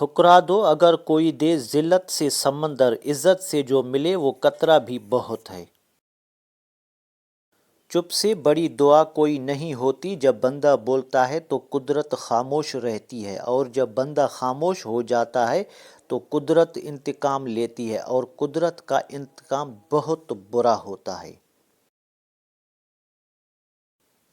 ٹھکرا دو اگر کوئی دے ذلت سے سمندر، عزت سے جو ملے وہ قطرہ بھی بہت ہے۔ چپ سے بڑی دعا کوئی نہیں ہوتی، جب بندہ بولتا ہے تو قدرت خاموش رہتی ہے، اور جب بندہ خاموش ہو جاتا ہے تو قدرت انتقام لیتی ہے، اور قدرت کا انتقام بہت برا ہوتا ہے۔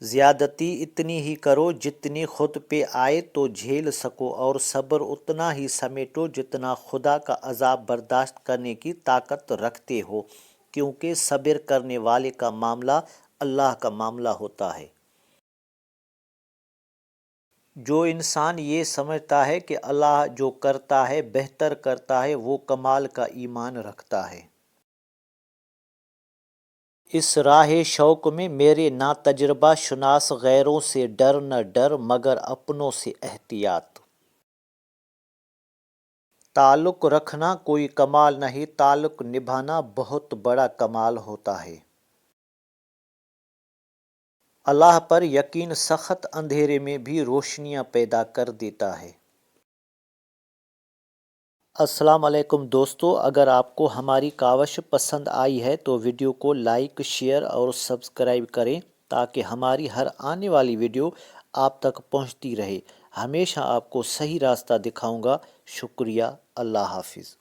زیادتی اتنی ہی کرو جتنی خود پہ آئے تو جھیل سکو، اور صبر اتنا ہی سمیٹو جتنا خدا کا عذاب برداشت کرنے کی طاقت رکھتے ہو، کیونکہ صبر کرنے والے کا معاملہ اللہ کا معاملہ ہوتا ہے۔ جو انسان یہ سمجھتا ہے کہ اللہ جو کرتا ہے بہتر کرتا ہے، وہ کمال کا ایمان رکھتا ہے۔ اس راہ شوق میں میرے ناتجربہ شناس، غیروں سے ڈر نہ ڈر مگر اپنوں سے احتیاط۔ تعلق رکھنا کوئی کمال نہیں، تعلق نبھانا بہت بڑا کمال ہوتا ہے۔ اللہ پر یقین سخت اندھیرے میں بھی روشنیاں پیدا کر دیتا ہے۔ السلام علیکم دوستو، اگر آپ کو ہماری کاوش پسند آئی ہے تو ویڈیو کو لائک، شیئر اور سبسکرائب کریں تاکہ ہماری ہر آنے والی ویڈیو آپ تک پہنچتی رہے۔ ہمیشہ آپ کو صحیح راستہ دکھاؤں گا۔ شکریہ۔ اللہ حافظ۔